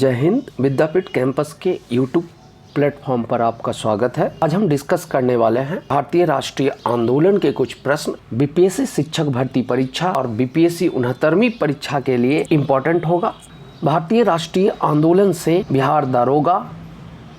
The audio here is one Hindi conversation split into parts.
जय हिंद। विद्यापीठ कैंपस के यूट्यूब प्लेटफॉर्म पर आपका स्वागत है। आज हम डिस्कस करने वाले हैं भारतीय राष्ट्रीय आंदोलन के कुछ प्रश्न बीपीएससी शिक्षक भर्ती परीक्षा और बीपीएससी 69वीं परीक्षा के लिए इम्पोर्टेंट होगा। भारतीय राष्ट्रीय आंदोलन से बिहार दारोगा,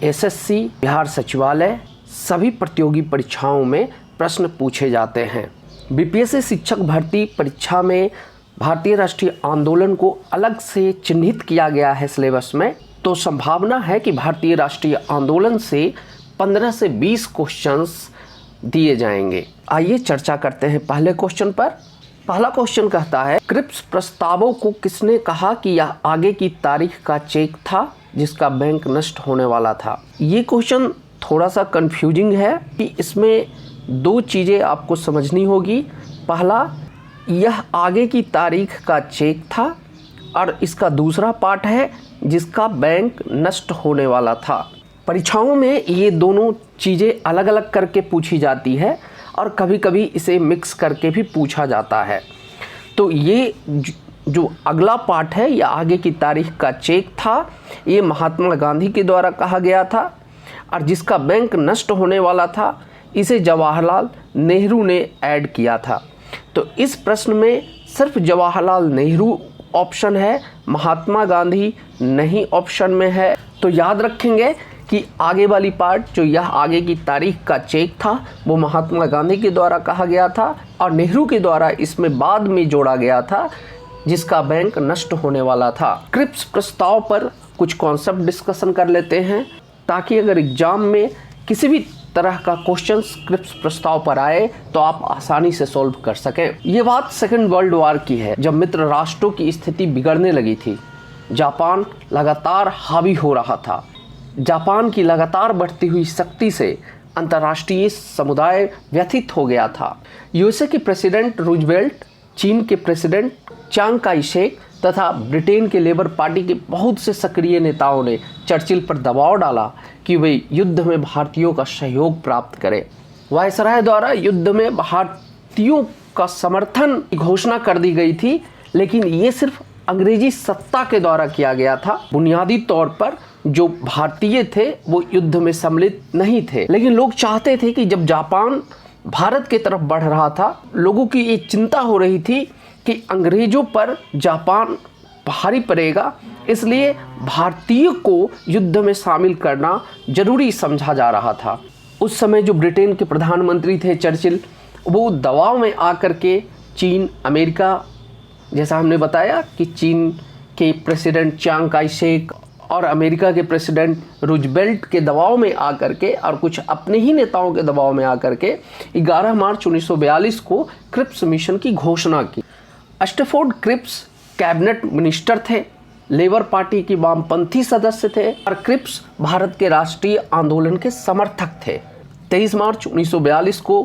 एसएससी, बिहार सचिवालय सभी प्रतियोगी परीक्षाओं में प्रश्न पूछे जाते हैं। बीपीएससी शिक्षक भर्ती परीक्षा में भारतीय राष्ट्रीय आंदोलन को अलग से चिन्हित किया गया है सिलेबस में, तो संभावना है कि भारतीय राष्ट्रीय आंदोलन से 15 से 20 क्वेश्चंस दिए जाएंगे। आइए चर्चा करते हैं पहले क्वेश्चन पर। पहला क्वेश्चन कहता है, क्रिप्स प्रस्तावों को किसने कहा कि यह आगे की तारीख का चेक था जिसका बैंक नष्ट होने वाला था। ये क्वेश्चन थोड़ा सा कंफ्यूजिंग है कि इसमें दो चीज़ें आपको समझनी होगी। पहला, यह आगे की तारीख का चेक था, और इसका दूसरा पार्ट है जिसका बैंक नष्ट होने वाला था। परीक्षाओं में ये दोनों चीज़ें अलग अलग करके पूछी जाती है और कभी कभी इसे मिक्स करके भी पूछा जाता है। तो ये जो अगला पार्ट है, यह आगे की तारीख का चेक था, ये महात्मा गांधी के द्वारा कहा गया था, और जिसका बैंक नष्ट होने वाला था इसे जवाहरलाल नेहरू ने ऐड किया था। तो इस प्रश्न में सिर्फ जवाहरलाल नेहरू ऑप्शन है, महात्मा गांधी नहीं ऑप्शन में है। तो याद रखेंगे कि आगे वाली पार्ट जो यह आगे की तारीख का चेक था वो महात्मा गांधी के द्वारा कहा गया था, और नेहरू के द्वारा इसमें बाद में जोड़ा गया था जिसका बैंक नष्ट होने वाला था। क्रिप्स प्रस्ताव पर कुछ कॉन्सेप्ट डिस्कशन कर लेते हैं ताकि अगर एग्जाम में किसी भी तरह का क्वेश्चन क्रिप्स प्रस्ताव पर आए तो आप आसानी से सॉल्व कर सकें। ये बात सेकेंड वर्ल्ड वॉर की है, जब मित्र राष्ट्रों की स्थिति बिगड़ने लगी थी। जापान लगातार हावी हो रहा था। जापान की लगातार बढ़ती हुई शक्ति से अंतर्राष्ट्रीय समुदाय व्यथित हो गया था। यूएसए के प्रेसिडेंट रूजवेल्ट, चीन के प्रेसिडेंट चांग काई शेक तथा ब्रिटेन के लेबर पार्टी के बहुत से सक्रिय नेताओं ने चर्चिल पर दबाव डाला कि वे युद्ध में भारतीयों का सहयोग प्राप्त करें। वायसराय द्वारा युद्ध में भारतीयों का समर्थन की घोषणा कर दी गई थी, लेकिन ये सिर्फ अंग्रेजी सत्ता के द्वारा किया गया था। बुनियादी तौर पर जो भारतीय थे वो युद्ध में सम्मिलित नहीं थे, लेकिन लोग चाहते थे कि जब जापान भारत की तरफ बढ़ रहा था, लोगों की ये चिंता हो रही थी कि अंग्रेजों पर जापान भारी पड़ेगा, इसलिए भारतीय को युद्ध में शामिल करना जरूरी समझा जा रहा था। उस समय जो ब्रिटेन के प्रधानमंत्री थे चर्चिल, वो दबाव में आकर के चीन, अमेरिका, जैसा हमने बताया कि चीन के प्रेसिडेंट चांग काई शेक और अमेरिका के प्रेसिडेंट रूजवेल्ट के दबाव में आकर के और कुछ अपने ही नेताओं के दबाव में आकर के 11 मार्च 1942 को क्रिप्स मिशन की घोषणा की। स्टैफोर्ड क्रिप्स कैबिनेट मिनिस्टर थे, लेबर पार्टी की वामपंथी सदस्य थे, और क्रिप्स भारत के राष्ट्रीय आंदोलन के समर्थक थे। 23 मार्च 1942 को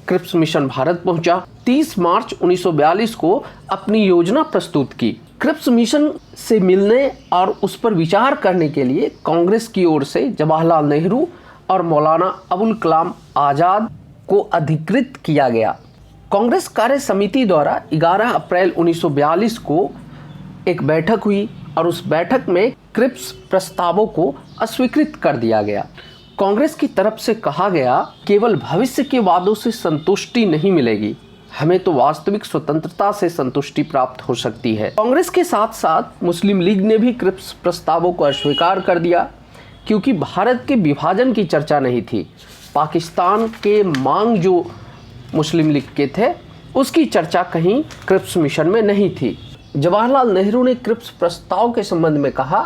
क्रिप्स मिशन भारत पहुंचा। 30 मार्च 1942 को अपनी योजना प्रस्तुत की। क्रिप्स मिशन से मिलने और उस पर विचार करने के लिए कांग्रेस की ओर से जवाहरलाल नेहरू और मौलाना अबुल कलाम आज़ाद को अधिकृत किया गया। कांग्रेस कार्य समिति द्वारा 11 अप्रैल 1942 को एक बैठक हुई और उस बैठक में क्रिप्स प्रस्तावों को अस्वीकृत कर दिया गया। कांग्रेस की तरफ से कहा गया, केवल भविष्य के वादों से संतुष्टि नहीं मिलेगी, हमें तो वास्तविक स्वतंत्रता से संतुष्टि प्राप्त हो सकती है। कांग्रेस के साथ साथ मुस्लिम लीग ने भी क्रिप्स प्रस्तावों को अस्वीकार कर दिया, क्योंकि भारत के विभाजन की चर्चा नहीं थी। पाकिस्तान के मांग जो मुस्लिम लीग के थे उसकी चर्चा कहीं क्रिप्स मिशन में नहीं थी। जवाहरलाल नेहरू ने क्रिप्स प्रस्ताव के संबंध में कहा,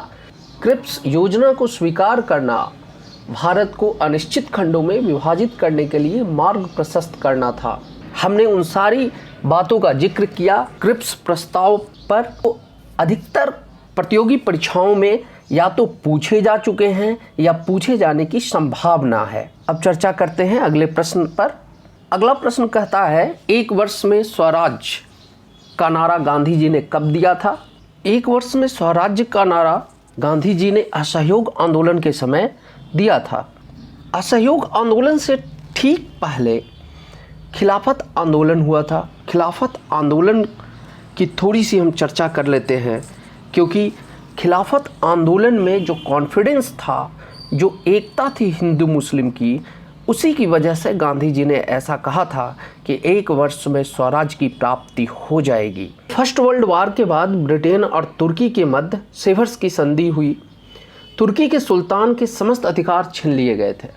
क्रिप्स योजना को स्वीकार करना भारत को अनिश्चित खंडों में विभाजित करने के लिए मार्ग प्रशस्त करना था। हमने उन सारी बातों का जिक्र किया। क्रिप्स प्रस्ताव पर तो अधिकतर प्रतियोगी परीक्षाओं में या तो पूछे जा चुके हैं या पूछे जाने की संभावना है। अब चर्चा करते हैं अगले प्रश्न पर। अगला प्रश्न कहता है, एक वर्ष में स्वराज्य का नारा गांधी जी ने कब दिया था। एक वर्ष में स्वराज्य का नारा गांधी जी ने असहयोग आंदोलन के समय दिया था। असहयोग आंदोलन से ठीक पहले खिलाफत आंदोलन हुआ था। खिलाफत आंदोलन की थोड़ी सी हम चर्चा कर लेते हैं, क्योंकि खिलाफत आंदोलन में जो कॉन्फिडेंस था, जो एकता थी हिंदू मुस्लिम की, उसी की वजह से गांधी जी ने ऐसा कहा था कि 1 वर्ष में स्वराज की प्राप्ति हो जाएगी। फर्स्ट वर्ल्ड वार के बाद ब्रिटेन और तुर्की के मध्य सेवर्स की संधि हुई। तुर्की के सुल्तान के समस्त अधिकार छीन लिए गए थे।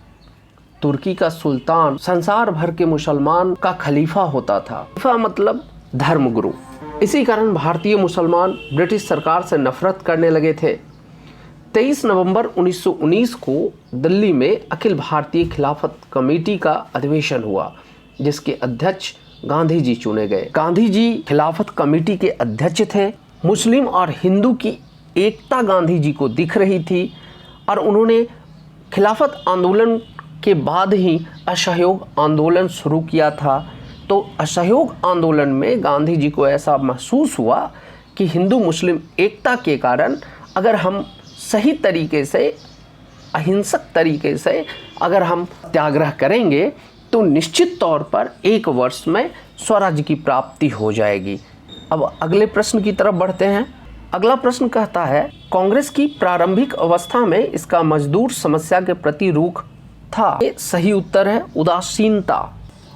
तुर्की का सुल्तान संसार भर के मुसलमान का खलीफा होता था। खलीफा मतलब धर्मगुरु। इसी कारण भारतीय मुसलमान ब्रिटिश सरकार से नफरत करने लगे थे। 23 नवंबर 1919 को दिल्ली में अखिल भारतीय खिलाफत कमेटी का अधिवेशन हुआ, जिसके अध्यक्ष गांधी जी चुने गए। गांधी जी खिलाफत कमेटी के अध्यक्ष थे। मुस्लिम और हिंदू की एकता गांधी जी को दिख रही थी और उन्होंने खिलाफत आंदोलन के बाद ही असहयोग आंदोलन शुरू किया था। तो असहयोग आंदोलन में गांधी जी को ऐसा महसूस हुआ कि हिंदू मुस्लिम एकता के कारण अगर हम सही तरीके से, अहिंसक तरीके से अगर हम सत्याग्रह करेंगे तो निश्चित तौर पर 1 वर्ष में स्वराज्य की प्राप्ति हो जाएगी। अब अगले प्रश्न की तरफ बढ़ते हैं। अगला प्रश्न कहता है, कांग्रेस की प्रारंभिक अवस्था में इसका मजदूर समस्या के प्रति रुख था। ये सही उत्तर है उदासीनता।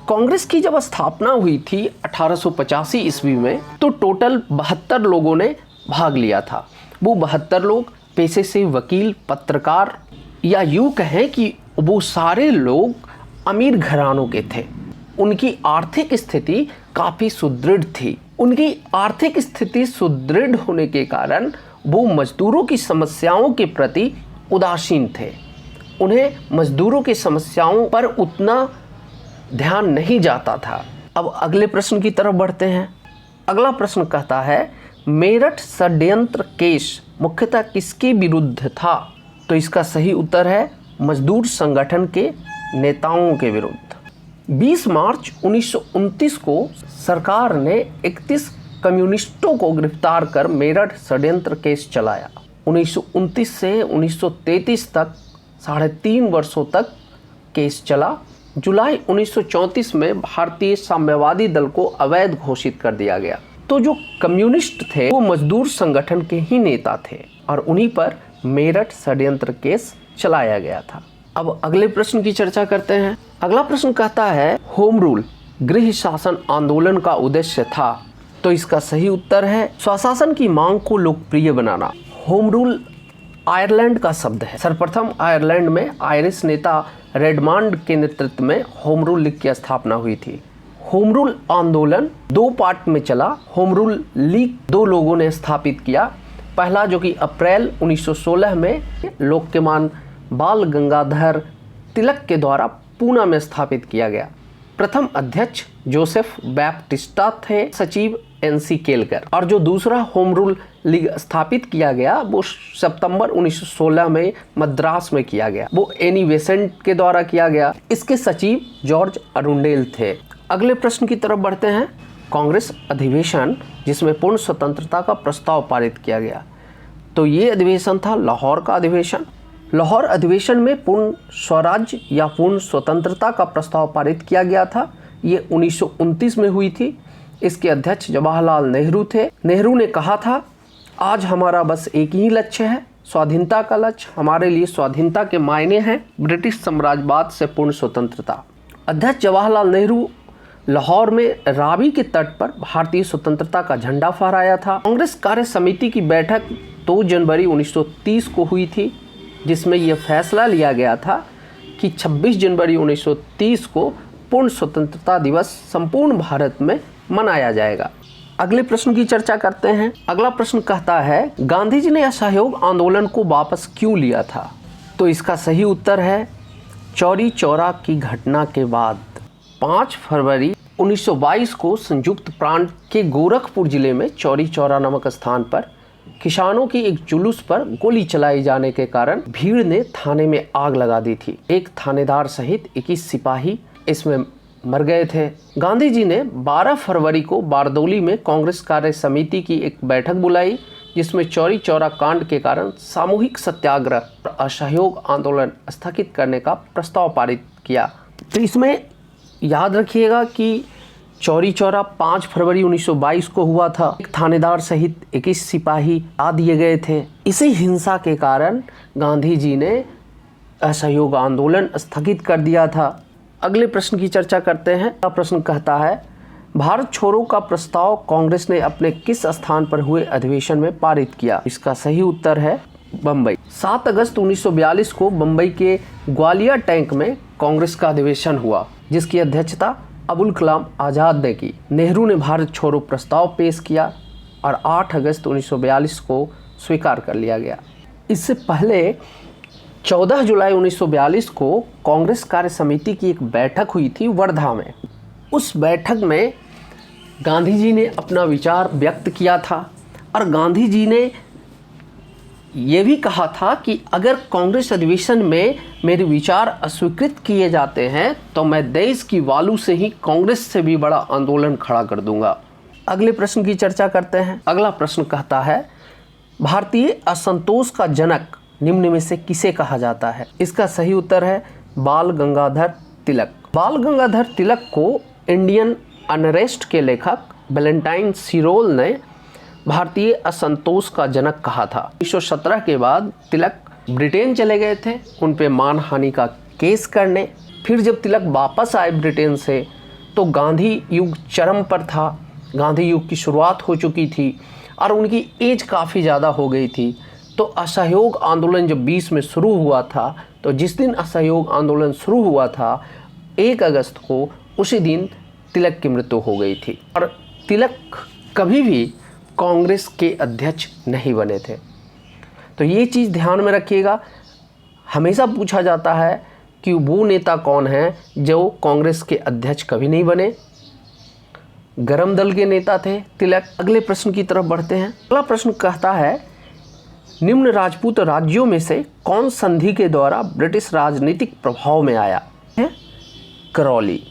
कांग्रेस की जब स्थापना हुई थी 1885 ईस्वी में, तो टोटल 72 लोगों ने भाग लिया था। वो 72 लोग पेशे से वकील, पत्रकार, या यूँ कहें कि वो सारे लोग अमीर घरानों के थे। उनकी आर्थिक स्थिति काफ़ी सुदृढ़ थी। उनकी आर्थिक स्थिति सुदृढ़ होने के कारण वो मजदूरों की समस्याओं के प्रति उदासीन थे। उन्हें मजदूरों की समस्याओं पर उतना ध्यान नहीं जाता था। अब अगले प्रश्न की तरफ बढ़ते हैं। अगला प्रश्न कहता है, मेरठ षड्यंत्र केस मुख्यतः किसके विरुद्ध था? तो इसका सही उत्तर है मजदूर संगठन के नेताओं के विरुद्ध। 20 मार्च 1929 को सरकार ने 31 कम्युनिस्टों को गिरफ्तार कर मेरठ षड्यंत्र केस चलाया। 1929 से 1933 तक 3.5 वर्षों तक केस चला। जुलाई 1934 में भारतीय साम्यवादी दल को अवैध घोषित कर दिया गया। तो जो कम्युनिस्ट थे वो मजदूर संगठन के ही नेता थे और उन्हीं पर मेरठ षड्यंत्र केस चलाया गया था। अब अगले प्रश्न की चर्चा करते हैं। अगला प्रश्न कहता है, होम रूल गृह शासन आंदोलन का उद्देश्य था। तो इसका सही उत्तर है स्वशासन की मांग को लोकप्रिय बनाना। होम रूल आयरलैंड का शब्द है। सर्वप्रथम आयरलैंड में आयरिश नेता रेडमांड के नेतृत्व में होम रूल लीग की स्थापना हुई थी। होम रूल आंदोलन 2 पार्ट में चला। होम रूल लीग 2 लोगों ने स्थापित किया। पहला जो कि अप्रैल 1916 में लोकमान्य बाल गंगाधर तिलक के द्वारा पूना में स्थापित किया गया। प्रथम अध्यक्ष जोसेफ बैप्टिस्टा थे, सचिव NC केलकर। और जो दूसरा होम रूल लीग स्थापित किया गया वो सितंबर 1916 में मद्रास में किया गया। वो एनी बेसेंट के द्वारा किया गया। इसके सचिव जॉर्ज अरुंडेल थे। अगले प्रश्न की तरफ बढ़ते हैं। कांग्रेस अधिवेशन जिसमें पूर्ण स्वतंत्रता का प्रस्ताव पारित किया गया। तो ये अधिवेशन था लाहौर का अधिवेशन। लाहौर अधिवेशन में पूर्ण स्वराज्य या पूर्ण स्वतंत्रता का प्रस्ताव पारित किया गया था। ये 1929 में हुई थी। इसके अध्यक्ष जवाहरलाल नेहरू थे। नेहरू ने कहा था, आज हमारा बस एक ही लक्ष्य है, स्वाधीनता का लक्ष्य। हमारे लिए स्वाधीनता के मायने हैं ब्रिटिश साम्राज्यवाद से पूर्ण स्वतंत्रता। अध्यक्ष जवाहरलाल नेहरू लाहौर में रावी के तट पर भारतीय स्वतंत्रता का झंडा फहराया था। कांग्रेस कार्य समिति की बैठक 2 जनवरी 1930 को हुई थी, जिसमें यह फैसला लिया गया था कि 26 जनवरी 1930 को पूर्ण स्वतंत्रता दिवस संपूर्ण भारत में मनाया जाएगा। अगले प्रश्न की चर्चा करते हैं। अगला प्रश्न कहता है, गांधी जी ने असहयोग आंदोलन को वापस क्यों लिया था? तो इसका सही उत्तर है चौरी चौरा की घटना के बाद। 5 फरवरी 1922 को संयुक्त प्रांत के गोरखपुर जिले में चौरी चौरा नामक स्थान पर किसानों की एक जुलूस पर गोली चलाई जाने के कारण भीड़ ने थाने में आग लगा दी थी। एक थानेदार सहित 21 सिपाही इसमें मर गए थे। गांधी जी ने 12 फरवरी को बारदौली में कांग्रेस कार्य समिति की एक बैठक बुलाई, जिसमें चौरी चौरा कांड के कारण सामूहिक सत्याग्रह और असहयोग आंदोलन स्थगित करने का प्रस्ताव पारित किया। तो इसमें याद रखिएगा कि चौरी चौरा 5 फरवरी 1922 को हुआ था। एक थानेदार सहित 21 सिपाही आ दिए गए थे। इसी हिंसा के कारण गांधी जी ने असहयोग आंदोलन स्थगित कर दिया था। अगले प्रश्न की चर्चा करते हैं। अगला प्रश्न कहता है, भारत छोड़ो का प्रस्ताव कांग्रेस ने अपने किस स्थान पर हुए अधिवेशन में पारित किया? इसका सही उत्तर है बम्बई। 7 अगस्त 1942 को बम्बई के ग्वालियर टैंक में कांग्रेस का अधिवेशन हुआ, जिसकी अध्यक्षता अबुल कलाम आज़ाद ने की। नेहरू ने भारत छोड़ो प्रस्ताव पेश किया और 8 अगस्त 1942 को स्वीकार कर लिया गया। इससे पहले 14 जुलाई 1942 को कांग्रेस कार्य समिति की एक बैठक हुई थी वर्धा में। उस बैठक में गांधी जी ने अपना विचार व्यक्त किया था और गांधी जी ने ये भी कहा था कि अगर कांग्रेस अधिवेशन में मेरे विचार अस्वीकृत किए जाते हैं तो मैं देश की वालू से ही कांग्रेस से भी बड़ा आंदोलन खड़ा कर दूंगा। अगले प्रश्न की चर्चा करते हैं। अगला प्रश्न कहता है, भारतीय असंतोष का जनक निम्न में से किसे कहा जाता है? इसका सही उत्तर है बाल गंगाधर तिलक। बाल गंगाधर तिलक को इंडियन अनरेस्ट के लेखक वैलेंटाइन सिरोल ने भारतीय असंतोष का जनक कहा था। 1917 के बाद तिलक ब्रिटेन चले गए थे उन पे मानहानि का केस करने। फिर जब तिलक वापस आए ब्रिटेन से तो गांधी युग चरम पर था। गांधी युग की शुरुआत हो चुकी थी और उनकी एज काफ़ी ज़्यादा हो गई थी। तो असहयोग आंदोलन जब 20 में शुरू हुआ था, तो जिस दिन असहयोग आंदोलन शुरू हुआ था 1 अगस्त को, उसी दिन तिलक की मृत्यु हो गई थी। और तिलक कभी भी कांग्रेस के अध्यक्ष नहीं बने थे। तो ये चीज़ ध्यान में रखिएगा। हमेशा पूछा जाता है कि वो नेता कौन है जो कांग्रेस के अध्यक्ष कभी नहीं बने। गरम दल के नेता थे तिलक। अगले प्रश्न की तरफ बढ़ते हैं। अगला प्रश्न कहता है, निम्न राजपूत राज्यों में से कौन संधि के द्वारा ब्रिटिश राजनीतिक प्रभाव में आया है? करौली।